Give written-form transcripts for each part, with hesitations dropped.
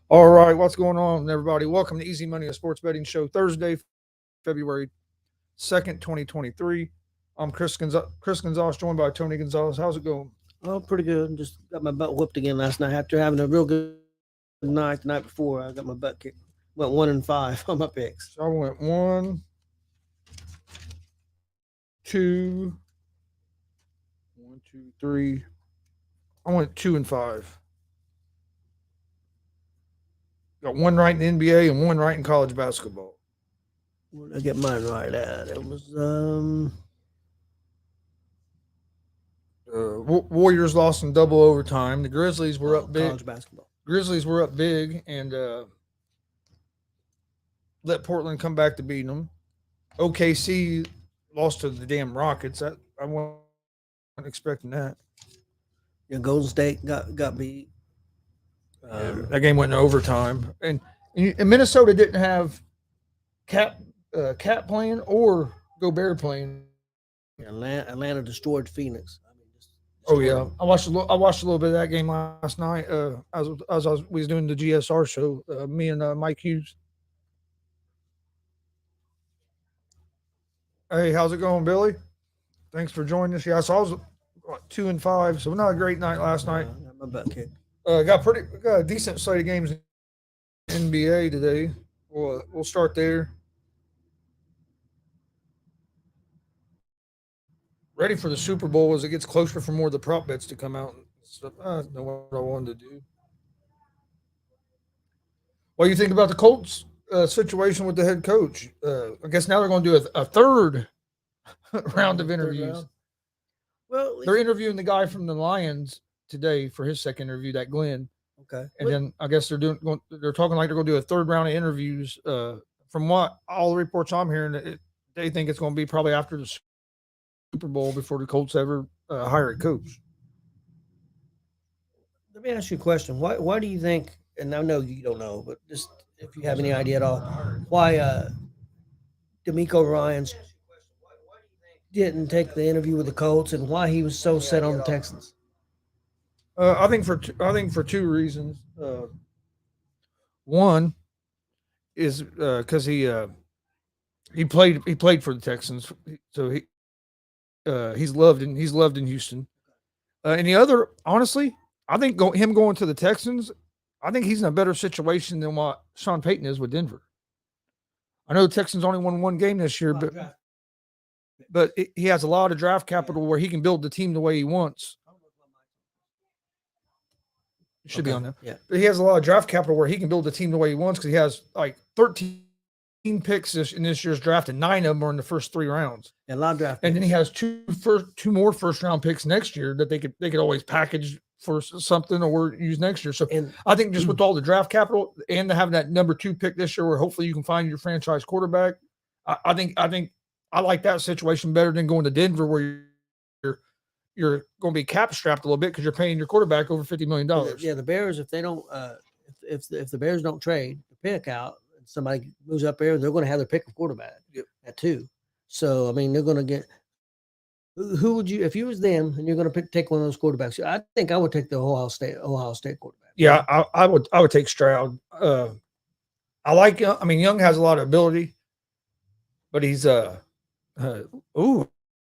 All right, what's going on, everybody? Welcome to Easy Money, a sports betting show, Thursday, February 2nd, 2023. I'm Chris Gonzalez, joined by Tony Gonzalez. How's it going? Oh, pretty good. Just got my butt whooped again last night after having a real good night the night before. I got my butt kicked. Went 1-5 on my picks. So I went two, one, two, three. I went 2-5. Got one right in the NBA and one right in college basketball. Where did I get mine right at? It was Warriors lost in double overtime. The Grizzlies were up big. college basketball. Grizzlies were up big and let Portland come back to beat them. OKC lost to the damn Rockets. I wasn't expecting that. Yeah, Golden State got beat. That game went in overtime, and Minnesota didn't have Cat playing or Gobert playing. Atlanta destroyed Phoenix. I mean, just Oh yeah, I watched a little bit of that game last night. As we was doing the GSR show, me and Mike Hughes. Hey, how's it going, Billy? Thanks for joining us. Yeah, so I was 2-5, so not a great night last night. got my butt kicked. Got a decent slate of games in NBA today. We'll start there. Ready for the Super Bowl as it gets closer for more of the prop bets to come out. So, I know what I wanted to do. What do you think about the Colts situation with the head coach? I guess now they're going to do a third round of interviews. Well, They're interviewing the guy from the Lions today for his second interview, that Glenn. okay. And then I guess they're talking like they're going to do a third round of interviews. From what all the reports I'm hearing, they think it's going to be probably after the Super Bowl before the Colts ever hire a coach. Let me ask you a question. Why do you think? And I know you don't know, but just if you have any idea at all, why D'Amico Ryans didn't take the interview with the Colts, and why he was so set on the Texans? I think for two reasons. One is because he played for the Texans, so he's loved in Houston. And the other, honestly, I think him going to the Texans, I think he's in a better situation than what Sean Payton is with Denver. I know the Texans only won one game this year, but he has a lot of draft capital where he can build the team the way he wants. It should be on there. Yeah. But he has a lot of draft capital where he can build the team the way he wants because he has like 13 picks in this year's draft, and 9 of them are in the first 3 rounds. And a lot of draft. And then he has two more first round picks next year that they could always package for something or use next year. So I think just with all the draft capital and having that number 2 pick this year, where hopefully you can find your franchise quarterback, I think I like that situation better than going to Denver where you're going to be cap strapped a little bit because you're paying your quarterback over $50 million. Yeah, the Bears, if they don't, if the Bears don't trade the pick out, and somebody moves up there, they're going to have their pick of quarterback at 2. So I mean, they're going to get. Who would you, if you was them and you're going to take one of those quarterbacks? I think I would take the Ohio State quarterback. Yeah, I would take Stroud. I like. I mean, Young has a lot of ability, but he's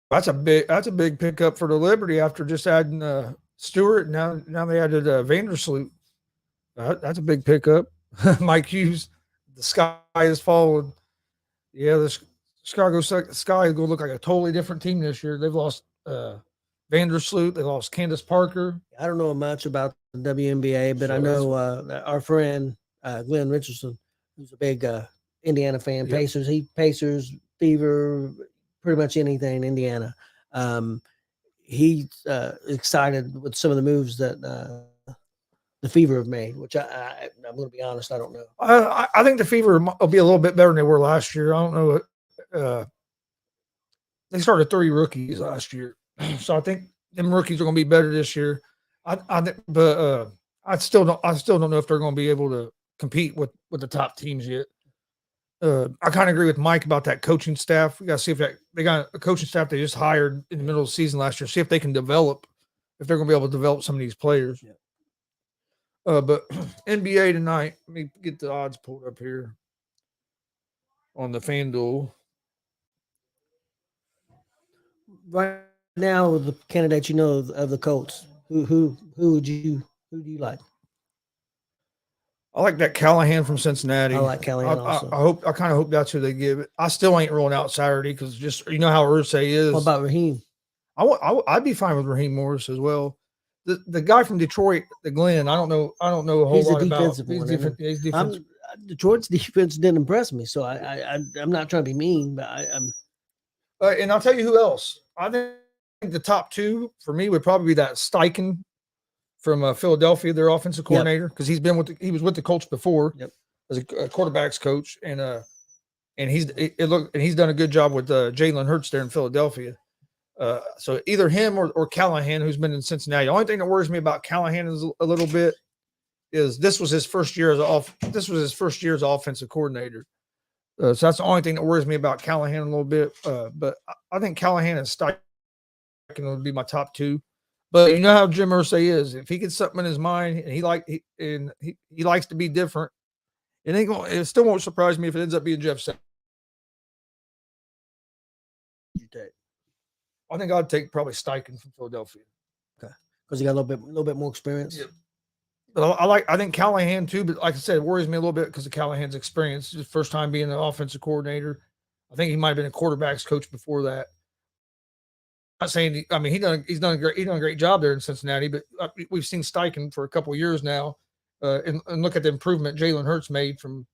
that's a big pickup for the Liberty after just adding Stewart. Now they added Vandersloot. That's a big pickup. Mike Hughes, the sky is falling. Yeah, the Chicago Sky is going to look like a totally different team this year. They've lost Vandersloot. They lost Candace Parker. I don't know much about the WNBA, but I know our friend Glenn Richardson, who's a big Indiana fan. Pacers, Pacers, Fever, pretty much anything Indiana. He's excited with some of the moves that the Fever have made, which I'm going to be honest, I don't know. I think the Fever will be a little bit better than they were last year. I don't know. They started 3 rookies last year, so I think them rookies are going to be better this year. But I still don't know if they're going to be able to compete with the top teams yet. I kind of agree with Mike about that coaching staff. We got to see if they got a coaching staff they just hired in the middle of the season last year. See if they can develop, if they're going to be able to develop some of these players. But NBA tonight, let me get the odds pulled up here on the FanDuel. Right now, the candidates of the Colts, who do you like? I like that Callahan from Cincinnati. I like Callahan also. I kind of hope that's who they give it. I still ain't rolling out Saturday because just you know how Ursay is. What about Raheem? I'd be fine with Raheem Morris as well. The guy from Detroit, the Glenn. I don't know a whole lot about. He's defensive. Detroit's defense didn't impress me, so I'm not trying to be mean, but I'm. And I'll tell you who else. I think the top two for me would probably be that Steichen from Philadelphia, their offensive coordinator, because he was with the Colts before as a quarterbacks coach, and he's done a good job with Jalen Hurts there in Philadelphia. So either him or Callahan, who's been in Cincinnati. The only thing that worries me about Callahan is a little bit is this was his first year as offensive coordinator. So that's the only thing that worries me about Callahan a little bit. But I think Callahan and Steichen would be my top two. But you know how Jim Irsay is. If he gets something in his mind and he likes to be different, it still won't surprise me if it ends up being Jeff Saturday. I think I'd take probably Steichen from Philadelphia. Okay, because he got a little bit more experience. Yeah. But I think Callahan too. But like I said, it worries me a little bit because of Callahan's experience. His first time being an offensive coordinator. I think he might have been a quarterbacks coach before that. I'm not saying he's done a great job there in Cincinnati, but we've seen Steichen for a couple of years now, and look at the improvement Jalen Hurts made from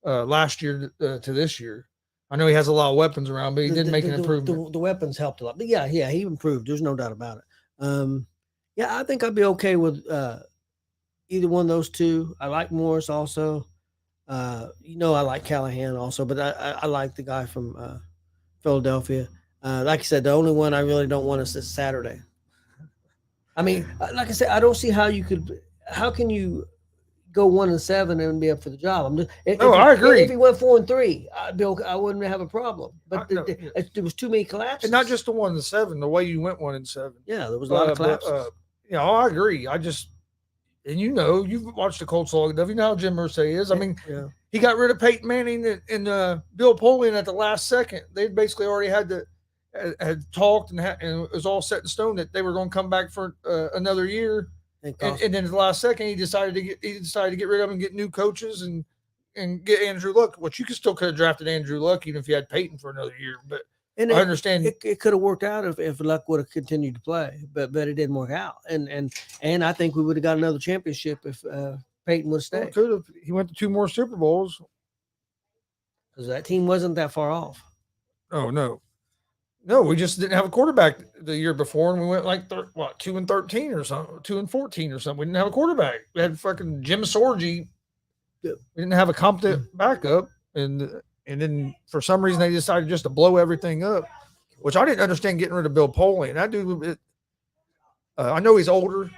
last year to this year. I know he has a lot of weapons around, but he did make an improvement. The weapons helped a lot. But yeah, he improved. There's no doubt about it. I think I'd be okay with either one of those two. I like Morris also. I like Callahan also, but I like the guy from Philadelphia. Like I said, the only one I really don't want is this Saturday. I mean, like I said, I don't see how can you go 1-7 and be up for the job? I agree. If he went 4-3, I wouldn't have a problem. But there was too many collapses. And not just the 1-7, the way you went 1-7. Yeah, there was a lot of collapses. I agree. And you've watched the Colts long enough. You know how Jim Irsay is. I mean, he got rid of Peyton Manning and Bill Polian at the last second. They basically already had talked and it was all set in stone that they were going to come back for another year. And then at the last second, he decided to get rid of them and get new coaches and get Andrew Luck. Which you could have drafted Andrew Luck even if you had Peyton for another year. But I understand it could have worked out if Luck would have continued to play, but it didn't work out. And I think we would have got another championship if Peyton would have stayed. Could have. He went to 2 more Super Bowls because that team wasn't that far off. Oh no. No, we just didn't have a quarterback the year before, and we went like 2-13 or something, 2-14 or something. We didn't have a quarterback. We had fucking Jim Sorgi. We didn't have a competent backup, and then for some reason they decided just to blow everything up, which I didn't understand getting rid of Bill Polian. That dude, I know he's older,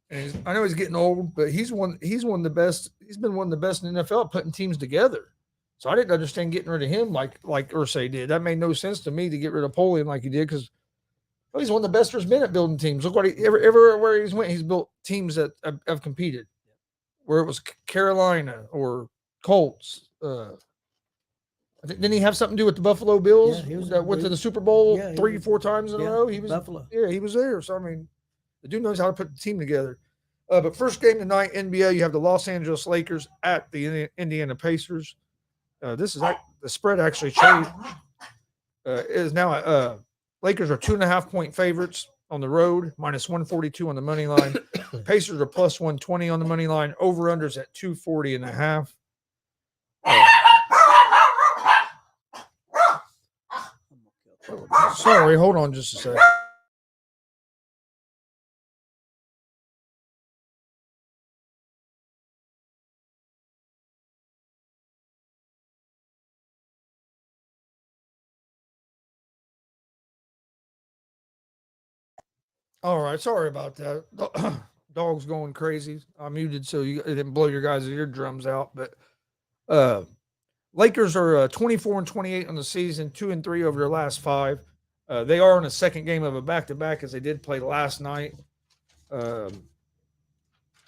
and I know he's getting old, but he's one of the best. He's been one of the best in the NFL putting teams together. So I didn't understand getting rid of him like Irsay did. That made no sense to me to get rid of Polian like he did because he's one of the best there's been at building teams. Look what everywhere he's went, he's built teams that have competed. Where it was Carolina or Colts. Didn't he have something to do with the Buffalo Bills that went to the Super Bowl 3-4 times in a row? He was Buffalo. Yeah, he was there. So I mean, the dude knows how to put the team together. But first game tonight, NBA, you have the Los Angeles Lakers at the Indiana Pacers. This is the spread actually changed. Is now Lakers are 2.5-point favorites on the road, -142 on the money line. Pacers are +120 on the money line. Over-unders at 240.5. Sorry, hold on just a second. All right, sorry about that. Dog's going crazy. I muted so it didn't blow your guys' eardrums out. But Lakers are 24-28 on the season, 2-3 over their last 5. They are in a second game of a back-to-back as they did play last night. Trying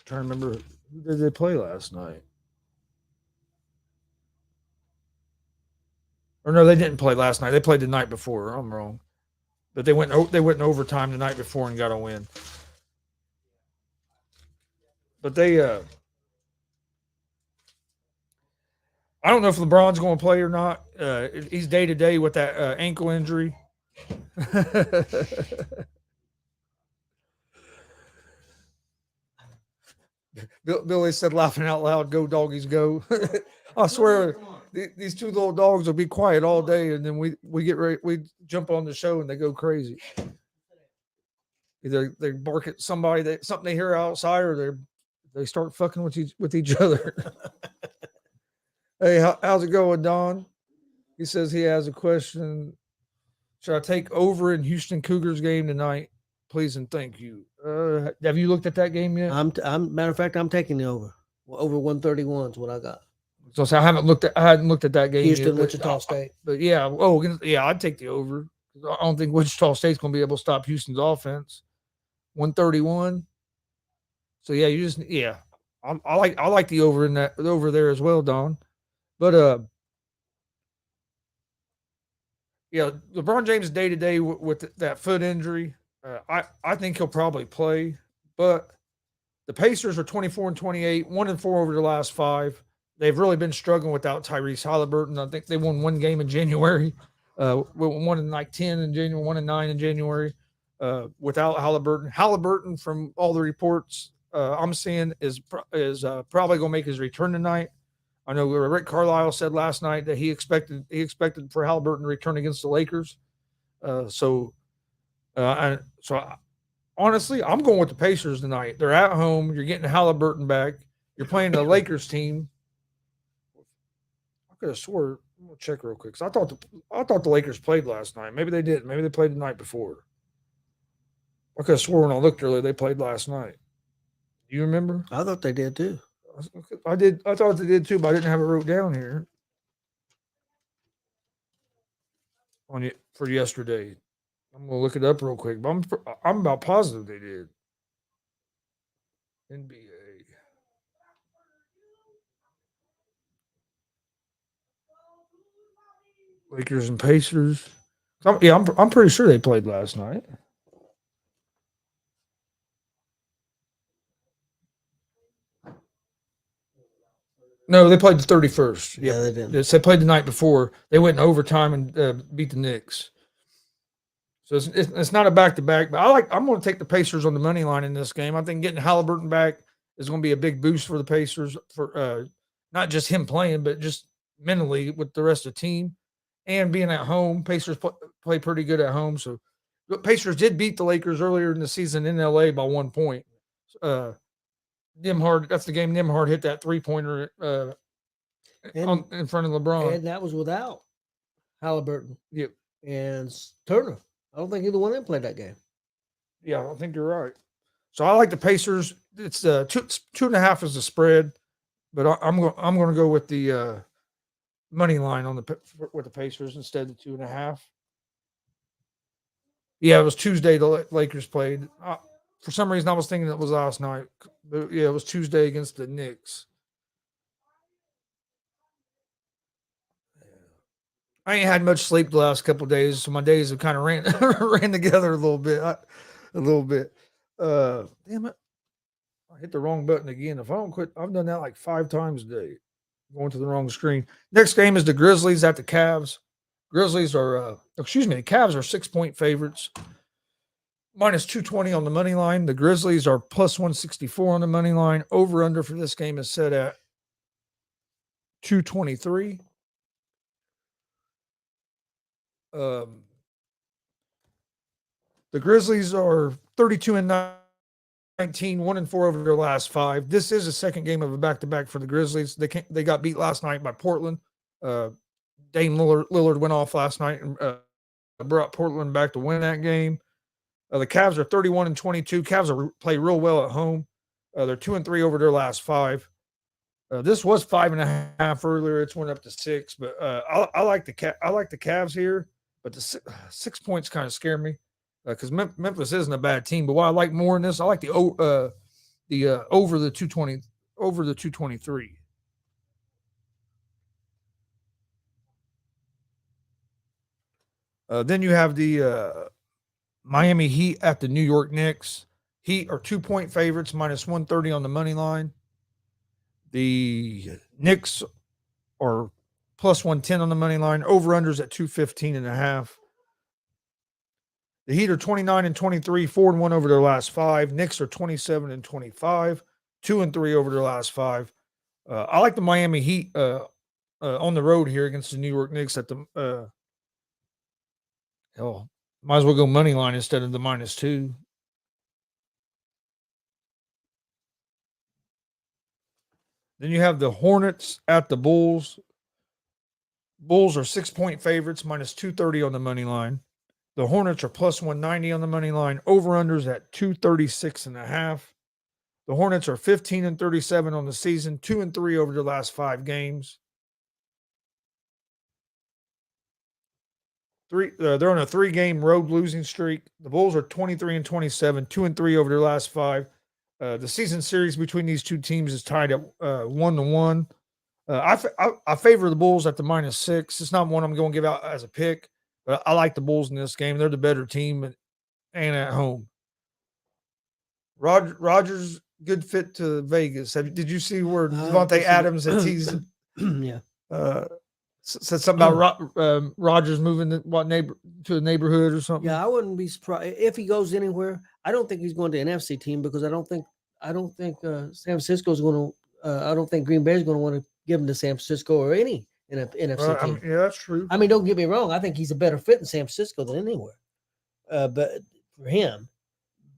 to remember Who did they play last night? Or no, they didn't play last night. They played the night before. I'm wrong. But they went in overtime the night before and got a win. But they I don't know if LeBron's going to play or not. He's day to day with that ankle injury. Billy said, laughing out loud, "Go doggies, go!" I swear, these two little dogs will be quiet all day, and then we get ready, we jump on the show, and they go crazy. Either they bark at somebody that something they hear outside, or they start fucking with each other. Hey, how's it going, Don? He says he has a question. Should I take over in Houston Cougars game tonight? Please and thank you. Have you looked at that game yet? Matter of fact, I'm taking the over. Over 131 is what I got. So I hadn't looked at that game Houston, yet, Wichita State. But yeah, I'd take the over. I don't think Wichita State's going to be able to stop Houston's offense. 131. So yeah, I like the over in that over there as well, Don. But yeah, LeBron James day to day with that foot injury. I think he'll probably play, but the Pacers are 24-28, 1-4 over the last 5. They've really been struggling without Tyrese Halliburton. I think they won one game in January, won in like 10 in January, 1 and 9 in January. Without Halliburton. Halliburton, from all the reports I'm seeing, is probably going to make his return tonight. I know Rick Carlisle said last night that he expected for Halliburton to return against the Lakers. Honestly, I'm going with the Pacers tonight. They're at home. You're getting Halliburton back. You're playing the Lakers team. I could have swore. I'm gonna check real quick. I thought the Lakers played last night. Maybe they didn't. Maybe they played the night before. I could have sworn when I looked earlier they played last night. Do you remember? I thought they did too. I did. I thought they did too, but I didn't have it wrote down here for yesterday. I'm gonna look it up real quick, but I'm about positive they did. NBA. Lakers and Pacers. I'm pretty sure they played last night. No, they played the 31st. Yeah, they did. They played the night before. They went in overtime and beat the Knicks. So it's not a back-to-back, but I'm going to take the Pacers on the money line in this game. I think getting Halliburton back is going to be a big boost for the Pacers, for not just him playing, but just mentally with the rest of the team. And being at home, Pacers play pretty good at home. So the Pacers did beat the Lakers earlier in the season in LA by 1 point. Nembhard, that's the game Nembhard hit that 3-pointer in front of LeBron. And that was without Halliburton. Yep. And Turner. I don't think either one of them played that game. Yeah, I think you're right. So I like the Pacers. It's 2.5 is the spread, but I'm going to go with the money line with the Pacers instead of 2.5. Yeah, it was Tuesday the Lakers played. For some reason, I was thinking it was last night. But yeah, it was Tuesday against the Knicks. I ain't had much sleep the last couple of days, so my days have kind of ran together a little bit. Damn it. I hit the wrong button again. If I don't quit, I've done that like 5 times a day. Going to the wrong screen. Next game is the Grizzlies at the Cavs. The Cavs are 6-point favorites. Minus 220 on the money line. The Grizzlies are plus 164 on the money line. Over under for this game is set at 223. The Grizzlies are 32-19, 1-4 over their last 5. This is a second game of a back-to-back for the Grizzlies. They got beat last night by Portland. Dame Lillard went off last night and brought Portland back to win that game. The Cavs are 31-22. Cavs play real well at home. They're 2-3 over their last 5. This was 5.5 earlier. It's went up to 6, but I like the Cavs here. But the 6 points kind of scare me because Memphis isn't a bad team. But what I like more in this, I like the over the 220 over the 223. Then you have the Miami Heat at the New York Knicks. Heat are 2-point favorites, minus 130 on the money line. The Knicks are plus 110 on the money line. Over-unders at 215.5. The Heat are 29-23, 4-1 over their last 5. Knicks are 27-25, 2-3 over their last 5. I like the Miami Heat on the road here against the New York Knicks at the might as well go money line instead of the -2. Then you have the Hornets at the Bulls. Bulls are 6-point favorites, minus 230 on the money line. The Hornets are plus 190 on the money line. Over-unders at 236.5. The Hornets are 15-37 on the season, 2-3 over their last 5 games. They're on a 3-game road losing streak. The Bulls are 23-27, 2-3 over their last 5. The season series between these two teams is tied at 1-1. I favor the Bulls at the -6. It's not one I'm going to give out as a pick, but I like the Bulls in this game. They're the better team and at home. Rodgers, good fit to Vegas. Did you see where Devontae Adams had teased? Yeah. Said something about Rodgers moving to a neighborhood or something. Yeah, I wouldn't be surprised if he goes anywhere. I don't think he's going to an NFC team because I don't think San Francisco's going to. I don't think Green Bay is going to want to give him to San Francisco or any NFC team. Yeah, that's true. I mean, don't get me wrong. I think he's a better fit in San Francisco than anywhere. But for him,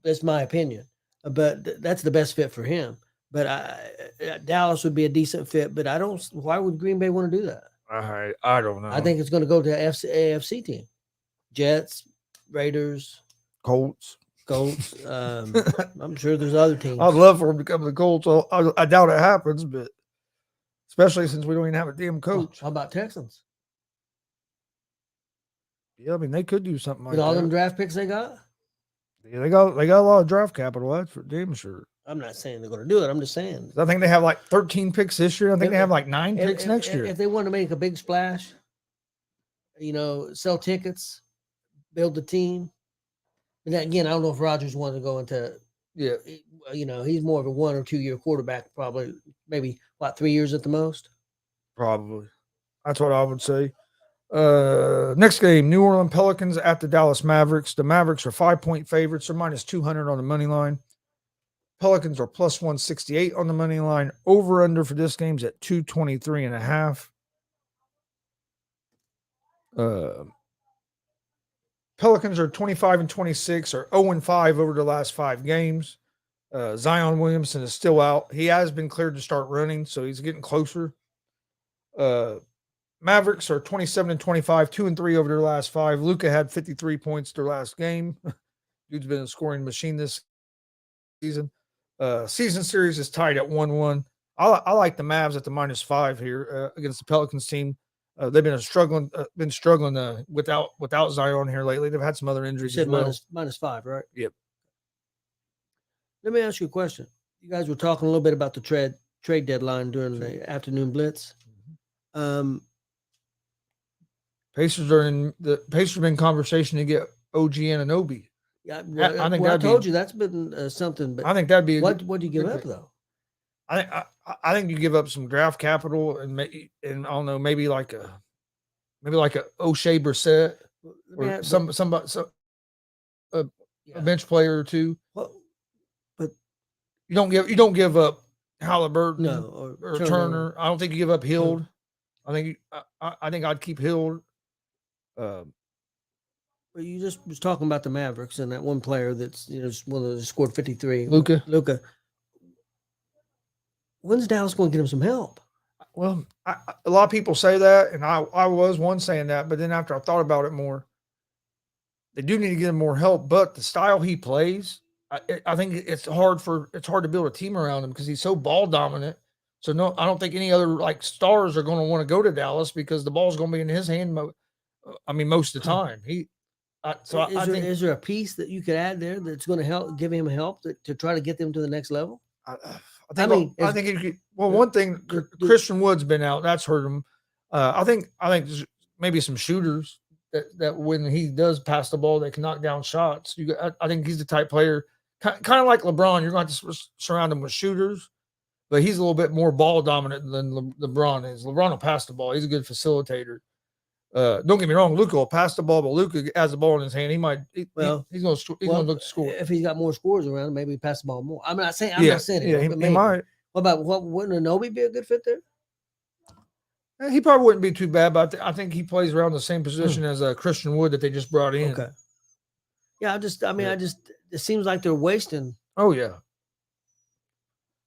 that's my opinion. But that's the best fit for him. But Dallas would be a decent fit. But I don't. Why would Green Bay want to do that? I don't know. I think it's going to go to AFC team. Jets, Raiders, Colts. I'm sure there's other teams. I'd love for him to come to the Colts. I doubt it happens, but especially since we don't even have a damn coach. How about Texans? Yeah, I mean they could do something like that. All them draft picks they got. Yeah, they got a lot of draft capital. That's for damn sure. I'm not saying they're going to do it. I'm just saying. I think they have like 13 picks this year. I think they have like 9 picks next year. If they want to make a big splash, sell tickets, build the team. But then again, I don't know if Rodgers wanted to go into. Yeah. He's more of a 1 or 2 year quarterback, probably maybe 3 years at the most. Probably. That's what I would say. Next game, New Orleans Pelicans at the Dallas Mavericks. The Mavericks are 5-point favorites. They're minus 200 on the money line. Pelicans are plus 168 on the money line. Over under for this game's at 223.5. Pelicans are 25-26 or 0-5 over the last 5 games. Zion Williamson is still out. He has been cleared to start running, so he's getting closer. Mavericks are 27-25, 2-3 over their last 5. Luka had 53 points their last game. Dude's been a scoring machine this season. Season series is tied at 1-1. I like the Mavs at the -5 here against the Pelicans team. They've been struggling without Zion here lately. They've had some other injuries. You said as well. -5, right? Yep. Let me ask you a question. You guys were talking a little bit about the trade deadline during the afternoon blitz. Pacers are in conversation to get OG Anunoby. Yeah, I told you that's been something. But I think that'd be what do you give up though? I think you give up some draft capital and I don't know, maybe like a O'Shea Brissett or a bench player or two. Well, but you don't give up Halliburton or Turner. I don't think you give up Hield. I think I'd keep Hield. Well, you just was talking about the Mavericks and that one player that's one that scored 53. Luka. When's Dallas going to get him some help? Well, a lot of people say that, and I was one saying that, but then after I thought about it more, they do need to get him more help. But the style he plays, I think it's hard to build a team around him because he's so ball dominant. So no, I don't think any other stars are going to want to go to Dallas because the ball's going to be in his hand. Most of the time. Is there a piece that you could add there that's going to give him help to try to get them to the next level? I think he could. Well, one thing, Christian Wood's been out. That's hurt him. I think there's maybe some shooters that when he does pass the ball, they can knock down shots. I think he's the type player, kind of like LeBron. You're going to surround him with shooters, but he's a little bit more ball dominant than LeBron is. LeBron will pass the ball. He's a good facilitator. Don't get me wrong, Luka will pass the ball, but Luka has the ball in his hand. He's going to look to score. If he's got more scores around, maybe he pass the ball more. I'm not saying he might. Wouldn't Anobi be a good fit there? He probably wouldn't be too bad, but I think he plays around the same position as Christian Wood that they just brought in. Okay. Yeah, it seems like they're wasting. Oh yeah.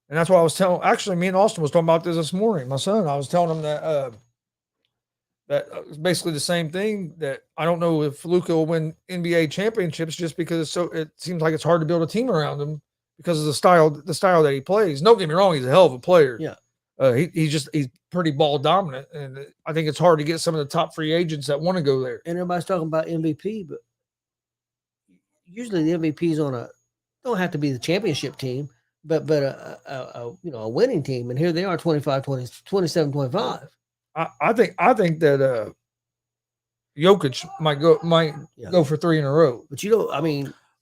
And that's why I was actually, me and Austin was talking about this morning. My son, I was telling him that it's basically the same thing, that I don't know if Luka will win NBA championships just because it seems like it's hard to build a team around him because of the style that he plays. Don't get me wrong, he's a hell of a player. Yeah. He's pretty ball dominant, and I think it's hard to get some of the top free agents that want to go there. And everybody's talking about MVP, but usually the MVP's don't have to be the championship team, but a winning team. And here they are 27, 25. I think that Jokic might go for 3 in a row. But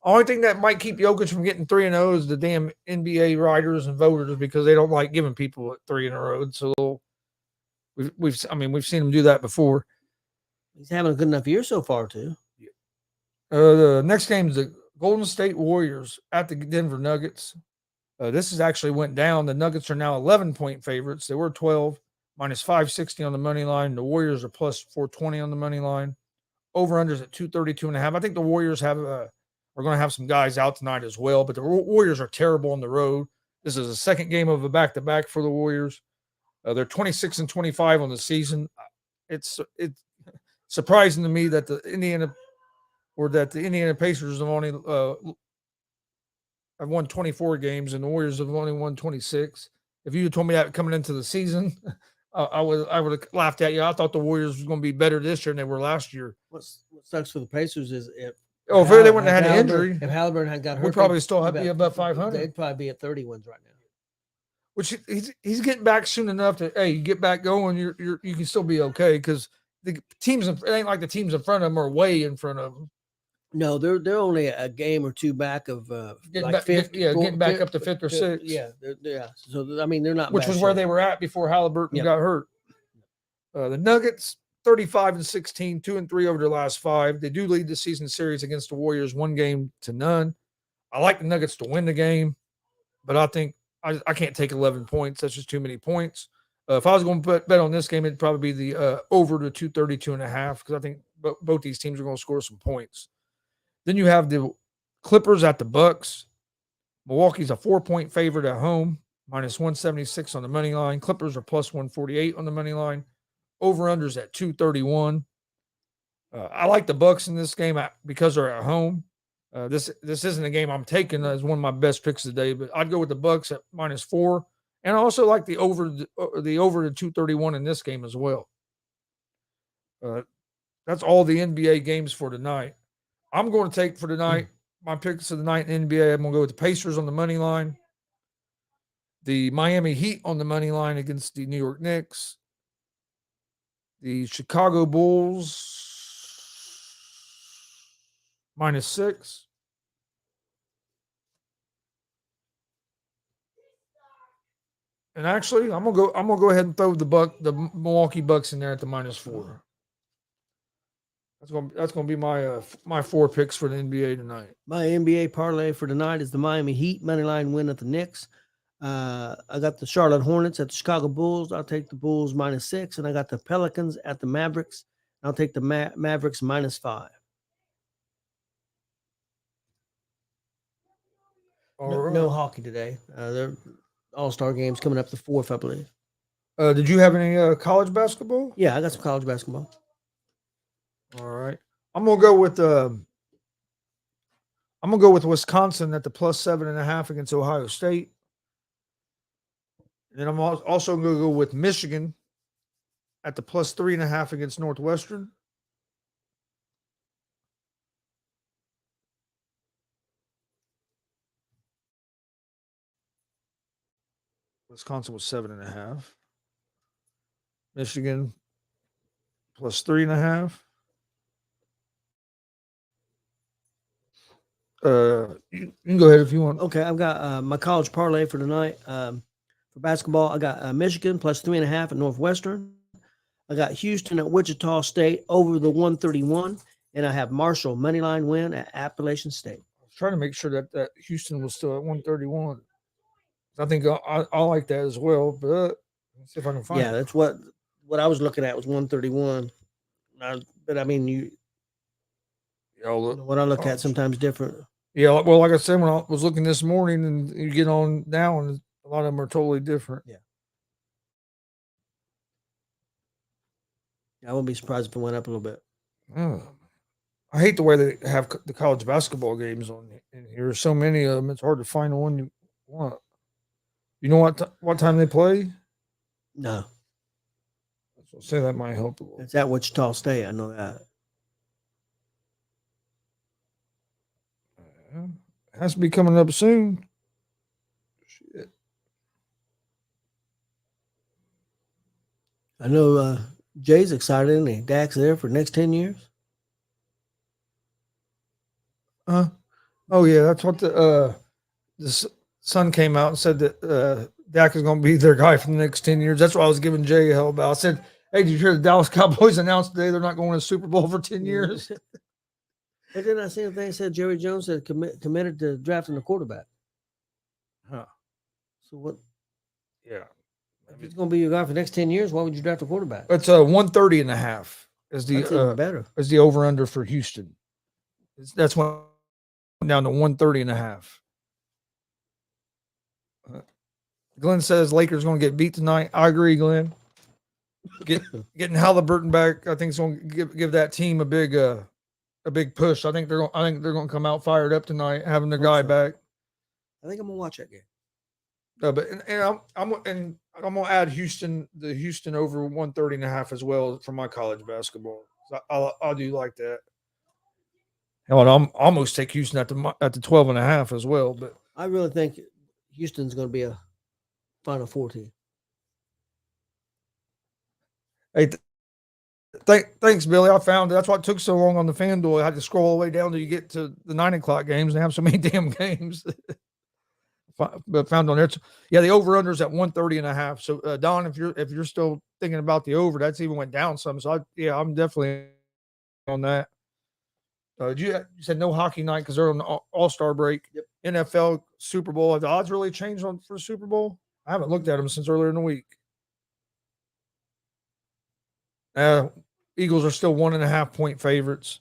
only thing that might keep Jokic from getting 3 in a row is the damn NBA writers and voters, because they don't like giving people 3 in a row. So we've seen him do that before. He's having a good enough year so far too. The next game is the Golden State Warriors at the Denver Nuggets. This has actually went down. The Nuggets are now 11-point favorites. They were 12, minus 560 on the money line. The Warriors are plus 420 on the money line. Over-unders at 232.5. I think the Warriors are going to have some guys out tonight as well, but the Warriors are terrible on the road. This is the second game of a back-to-back for the Warriors. They're 26-25 on the season. It's surprising to me that the Indiana Pacers have only have won 24 games and the Warriors have only won 26. If you had told me that coming into the season, I would have laughed at you. I thought the Warriors was going to be better this year than they were last year. What sucks for the Pacers is if they wouldn't have had an injury, if Halliburton had got hurt, we'd probably still be above 500. They'd probably be at 30 wins right now. Which he's getting back soon enough to, hey, you get back going, you can still be okay, because the teams, it ain't like the teams in front of them are way in front of them. No, they're only a game or two back of getting back up to 5th or 6th. Yeah. So they're not. Which was where they were at before Halliburton got hurt. The Nuggets 35-16, 2-3 over their last 5. They do lead the season series against the Warriors 1-0. I like the Nuggets to win the game, but I think I can't take 11 points. That's just too many points. If I was going to bet on this game, it'd probably be the over to 232.5, because I think both these teams are going to score some points. Then you have the Clippers at the Bucks. Milwaukee's a 4-point favorite at home, minus 176 on the money line. Clippers are plus 148 on the money line. Over-unders at 231. I like the Bucks in this game because they're at home. This isn't a game I'm taking as one of my best picks today, but I'd go with the Bucks at minus 4. And I also like the over to 231 in this game as well. That's all the NBA games for tonight. I'm going to take for tonight, my picks of the night in NBA. I'm going to go with the Pacers on the money line, the Miami Heat on the money line against the New York Knicks, the Chicago Bulls minus 6. And actually, I'm gonna go ahead and throw the Milwaukee Bucks in there at the minus 4. That's gonna be my 4 picks for the NBA tonight. My NBA parlay for tonight is the Miami Heat moneyline win at the Knicks. I got the Charlotte Hornets at the Chicago Bulls. I'll take the Bulls minus 6, and I got the Pelicans at the Mavericks. I'll take the Mavericks minus 5. No hockey today. They're All-Star games coming up the 4th, I believe. Did you have any college basketball? Yeah, I got some college basketball. All right. I'm gonna go with Wisconsin at the plus 7.5 against Ohio State. And then I'm also gonna go with Michigan at the plus 3.5 against Northwestern. Wisconsin was 7.5. Michigan plus 3.5. You can go ahead if you want. Okay, I've got my college parlay for tonight. For basketball, I got Michigan plus 3.5 at Northwestern. I got Houston at Wichita State over the 131, and I have Marshall moneyline win at Appalachian State. I was trying to make sure that Houston was still at 131. I think I like that as well, but let's see if I can find it. Yeah, that's what I was looking at was 131. But I mean, you know, what I look at sometimes different. Yeah, well, like I said, when I was looking this morning, and you get on now, and a lot of them are totally different. Yeah. I wouldn't be surprised if it went up a little bit. I hate the way they have the college basketball games on in here. There's so many of them; it's hard to find the one you want. You know what time they play? No, So say that might help a little. it's at Wichita State. I know that. It has to be coming up soon. Shit. I know Jay's excited, and he Dak's there for the next 10 years. Oh yeah, that's what the Sun came out and said that Dak is going to be their guy for the next 10 years. That's what I was giving Jay hell about. I said, "Hey, did you hear the Dallas Cowboys announced today they're not going to the Super Bowl for 10 years?" And then I seen a thing said Jerry Jones had committed to drafting a quarterback. Huh. So what? Yeah. If it's going to be your guy for the next 10 years, why would you draft a quarterback? It's 130.5 is the That's even better. is the over under for Houston. That's one down to 130.5. Glenn says Lakers going to get beat tonight. I agree, Glenn. Getting Halliburton back, I think it's going to give that team a big push. I think they're going to come out fired up tonight, having their guy back. I think I'm going to watch that game. But I'm going to add the Houston over 130.5 as well for my college basketball. So I do like that. Hell, I'll almost take Houston at the 12.5 as well. But I really think Houston's going to be a Final Four team. Hey, thanks, Billy. I found that's why it took so long on the FanDuel. I had to scroll all the way down till you get to the 9 o'clock games. They have so many damn games. But found on there, yeah, the over under is at 130.5. So Don, if you're still thinking about the over, that's even went down some. So I'm definitely on that. You said no hockey night because they're on the All-Star break. Yep. NFL, Super Bowl. Have the odds really changed for the Super Bowl? I haven't looked at them since earlier in the week. Eagles are still 1.5 point favorites.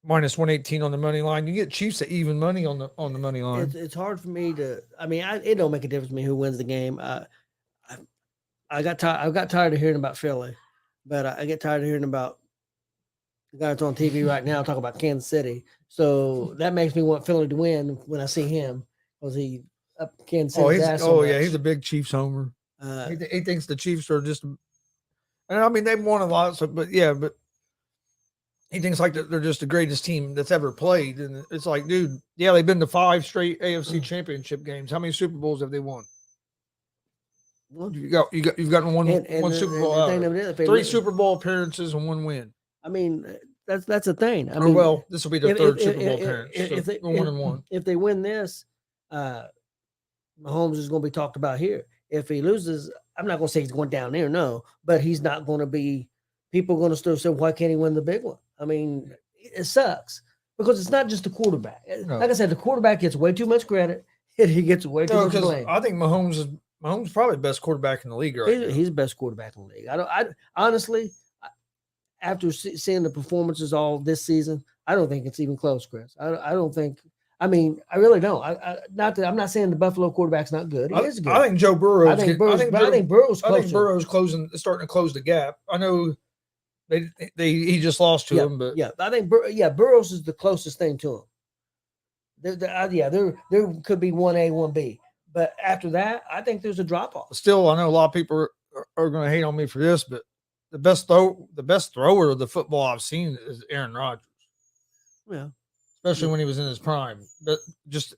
Minus 118 on the money line. You get Chiefs at even money on the money line. It's hard for me to. I mean, it don't make a difference to me who wins the game. I got tired of hearing about Philly, but I get tired of hearing about the guy that's on TV right now talking about Kansas City. So that makes me want Philly to win when I see him because he up Kansas City's ass. He's a big Chiefs homer. He thinks the Chiefs are just. And I mean, they've won a lot, but he thinks like they're just the greatest team that's ever played. And it's like, dude, yeah, they've been to 5 straight AFC championship games. How many Super Bowls have they won? You've gotten one Super Bowl out. 3 Super Bowl appearances and 1 win. I mean, that's a thing. This will be their third Super Bowl appearance. If they 1-1. If they win this, Mahomes is going to be talked about here. If he loses, I'm not going to say he's going down there, no, but he's not going to be. People are going to still say, why can't he win the big one? I mean, it sucks because it's not just the quarterback. No. Like I said, the quarterback gets way too much credit. He gets way too much blame. I think Mahomes is probably the best quarterback in the league right now. He's the best quarterback in the league. I honestly, after seeing the performances all this season, I don't think it's even close, Chris. I don't think. I mean, I really don't. I'm not saying the Buffalo quarterback's not good. He is good. I think Joe Burrow. I think Burrow's starting to close the gap. I know he just lost to him, but I think Burrows is the closest thing to him. There could be 1A, 1B, but after that, I think there's a drop off. Still, I know a lot of people are going to hate on me for this, but the best thrower of the football I've seen is Aaron Rodgers. Yeah. Especially when he was in his prime. But just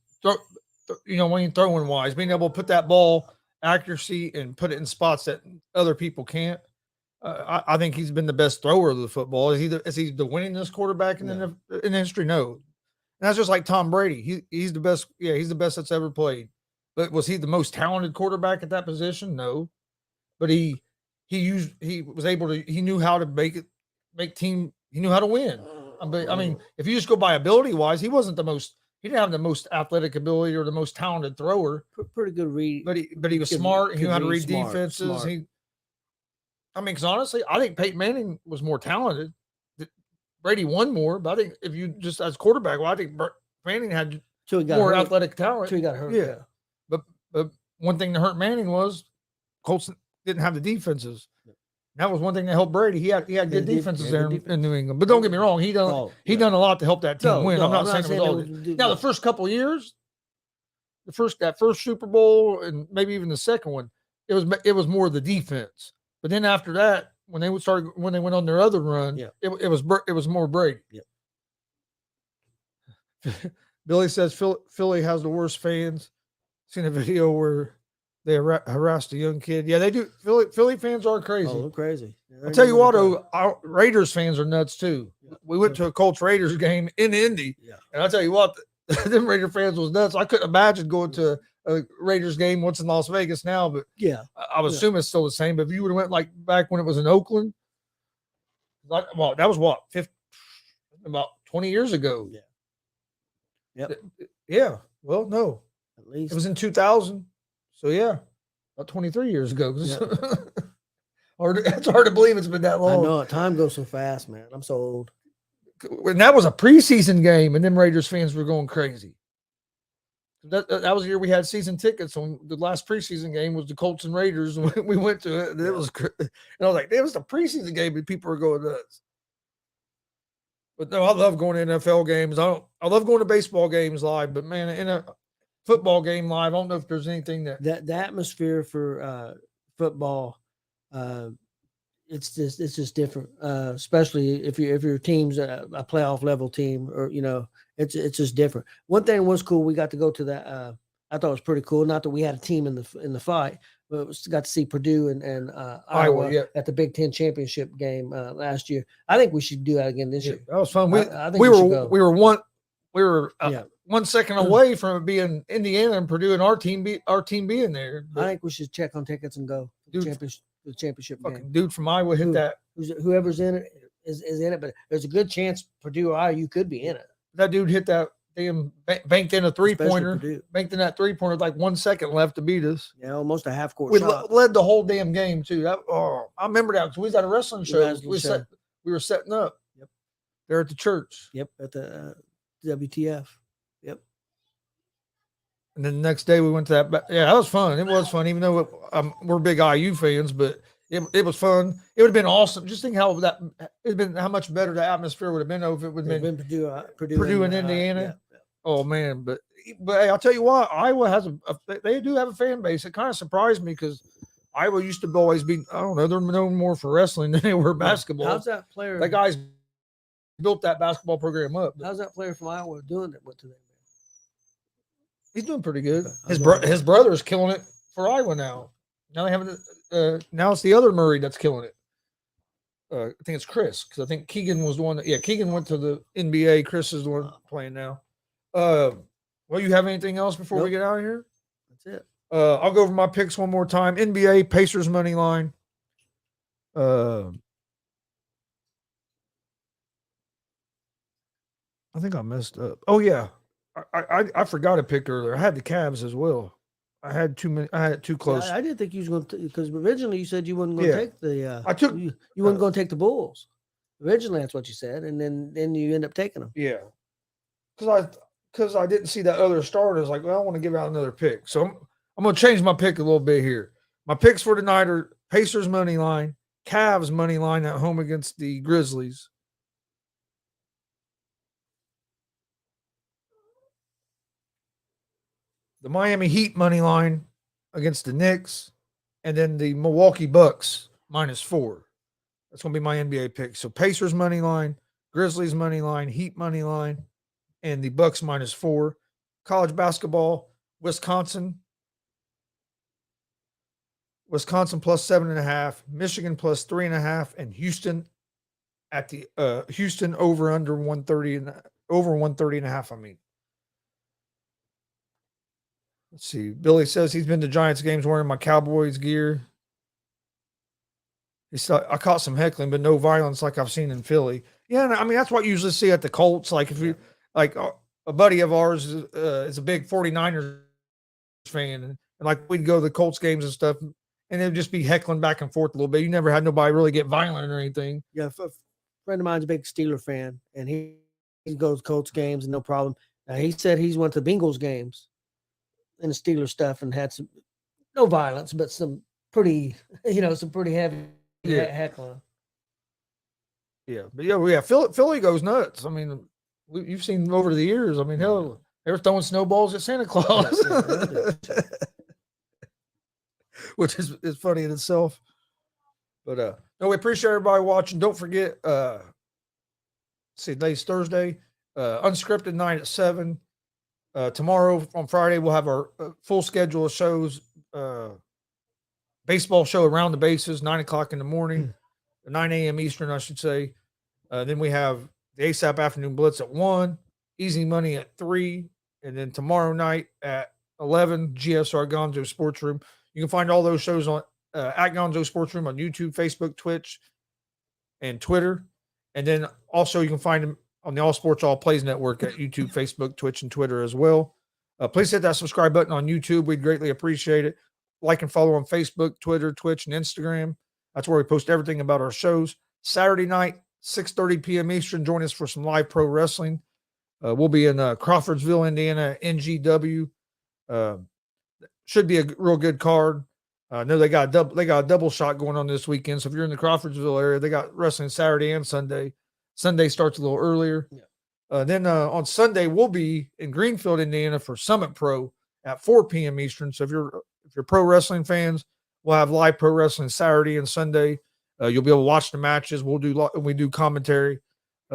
throwing wise, being able to put that ball accuracy and put it in spots that other people can't. I think he's been the best thrower of the football. Is he the winningest quarterback in history? No. And that's just like Tom Brady. He's the best. Yeah, he's the best that's ever played. But was he the most talented quarterback at that position? No. But he was able to. He knew how to make team. He knew how to win. I mean, if you just go by ability wise, he wasn't the most. He didn't have the most athletic ability or the most talented thrower. Pretty good read. But he was smart. He knew how to read defenses. Smart. Because honestly, I think Peyton Manning was more talented. Brady won more, but I think if you just as quarterback, I think Manning had more athletic talent. Until he got hurt. Yeah. But one thing that hurt Manning was Colts didn't have the defenses. That was one thing that helped Brady. He had good defenses there in New England. But don't get me wrong, he done a lot to help that team win. I'm not saying it was all good. Now the first couple of years, that first Super Bowl and maybe even the second one, it was more the defense. But then after that, when they went on their other run, it was more Brady. Yeah. Billy says Philly has the worst fans. Seen a video where they harassed a young kid. Yeah, they do. Philly fans are crazy. Oh, they're crazy. I'll tell you what, our Raiders fans are nuts too. Yeah. We went to a Colts Raiders game in Indy, and I'll tell you what, them Raider fans was nuts. I couldn't imagine going to a Raiders game what's in Las Vegas now, but I would assume it's still the same. But if you would have went like back when it was in Oakland, that was about 20 years ago. Yeah. Yep. Yeah. Well, no. At least it was in 2000. So yeah, about 23 years ago. Yeah. It's hard to believe it's been that long. I know. Time goes so fast, man. I'm so old. And that was a preseason game, and them Raiders fans were going crazy. That was the year we had season tickets. On the last preseason game was the Colts and Raiders, and we went to it. And it was, and I was like, "It was the preseason game, and people were going nuts." But no, I love going to NFL games. I love going to baseball games live, but man, in a football game live, I don't know if there's anything that the atmosphere for football. It's just different, especially if your team's a playoff level team, or it's just different. One thing was cool. We got to go to that. I thought it was pretty cool. Not that we had a team in the fight, but got to see Purdue and Iowa at the Big Ten championship game last year. I think we should do that again this year. That was fun. We were 1 second away from it being Indiana and Purdue and our team being there. I think we should check on tickets and go. The championship game. Dude from Iowa hit that. Whoever's in it is in it, but there's a good chance Purdue or Iowa, you could be in it. That dude hit that damn banked in a 3-pointer. Banked in that 3-pointer with like 1 second left to beat us. Yeah, almost a half court shot. We led the whole damn game too. I remember that because we was at a wrestling show. We were setting up. Yep. There at the church. Yep, at the WTF. Yep. And then the next day we went to that. Yeah, that was fun. It was fun, even though we're big IU fans, but it was fun. It would have been awesome. Just think how much better the atmosphere would have been if it would have been Purdue and Indiana. Yeah. Oh man, but hey, I'll tell you what, Iowa has they do have a fan base. It kind of surprised me because Iowa used to always be, I don't know, they're known more for wrestling than they were basketball. How's that player? That guy's built that basketball program up. How's that player from Iowa doing that? Went to them? He's doing pretty good. His brother's killing it for Iowa now. Now they have now it's the other Murray that's killing it. I think it's Chris, because I think Keegan was the one. Keegan went to the NBA. Chris is the one playing now. Well, you have anything else before we get out of here? That's it. I'll go over my picks one more time. NBA Pacers money line. I think I messed up. Oh yeah. I forgot a pick earlier. I had the Cavs as well. I had too many. I had it too close. I didn't think you was going to, because originally you said you wasn't going to take the. You wasn't going to take the Bulls. Originally, that's what you said, and then you end up taking them. Yeah, because I didn't see that other start. I was like, well, I want to give out another pick, so I'm going to change my pick a little bit here. My picks for tonight are Pacers money line, Cavs money line at home against the Grizzlies. The Miami Heat money line against the Knicks, and then the Milwaukee Bucks -4. That's going to be my NBA pick. So Pacers money line, Grizzlies money line, Heat money line, and the Bucks -4. College basketball, Wisconsin plus 7.5, Michigan plus 3.5, and Houston at the Houston over 130 and over 130.5. I mean, let's see. Billy says he's been to Giants games wearing my Cowboys gear. He said, I caught some heckling, but no violence like I've seen in Philly. Yeah, I mean, that's what you usually see at the Colts. Like, if you, like, a buddy of ours is a big 49ers fan, and like, we'd go to the Colts games and stuff, and it'd just be heckling back and forth a little bit. You never had nobody really get violent or anything. Yeah, a friend of mine's a big Steeler fan, and he goes to Colts games and no problem. Now, he said he's went to Bengals games and the Steeler stuff and had some, no violence, but some pretty, some pretty heavy heckling. Yeah, but yeah, Philly goes nuts. I mean, you've seen over the years. I mean, hell, they were throwing snowballs at Santa Claus, which is funny in itself. But no, we appreciate everybody watching. Don't forget, see, today's Thursday, unscripted night at 7. Tomorrow on Friday we'll have our full schedule of shows. Baseball show Around the Bases, 9:00 in the morning, 9 a.m. Eastern, I should say. Then we have the ASAP Afternoon Blitz at 1, Easy Money at 3, and then tomorrow night at 11, GSR Gonzo Sports Room. You can find all those shows on at Gonzo Sports Room on YouTube, Facebook, Twitch, and Twitter. And then also you can find them on the All Sports All Plays Network at YouTube, Facebook, Twitch, and Twitter as well. Please hit that subscribe button on YouTube. We'd greatly appreciate it. Like and follow on Facebook, Twitter, Twitch, and Instagram. That's where we post everything about our shows. Saturday night, 6:30 p.m. Eastern. Join us for some live pro wrestling. We'll be in Crawfordsville, Indiana, NGW. Should be a real good card. I know they got a double shot going on this weekend. So if you're in the Crawfordsville area, they got wrestling Saturday and Sunday. Sunday starts a little earlier. Yeah. Then on Sunday we'll be in Greenfield, Indiana for Summit Pro at 4 p.m. Eastern. So if you're pro wrestling fans, we'll have live pro wrestling Saturday and Sunday. You'll be able to watch the matches. We do commentary.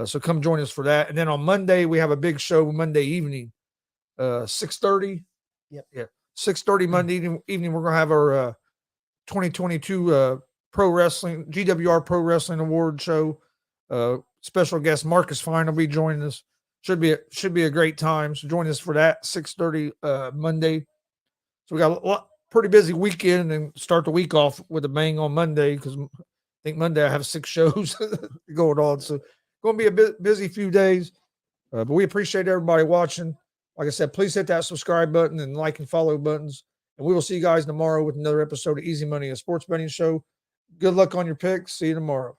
So come join us for that. And then on Monday we have a big show Monday evening, 6:30. Yep. Yeah, 6:30 Monday evening. We're gonna have our 2022 pro wrestling GWR Pro Wrestling Award show. Special guest Marcus Fine will be joining us. Should be a great time. So join us for that 6:30 Monday. So we got a pretty busy weekend and start the week off with a bang on Monday because I think Monday I have 6 shows going on. So going to be a busy few days. But we appreciate everybody watching. Like I said, please hit that subscribe button and like and follow buttons. And we will see you guys tomorrow with another episode of Easy Money, a sports betting show. Good luck on your picks. See you tomorrow.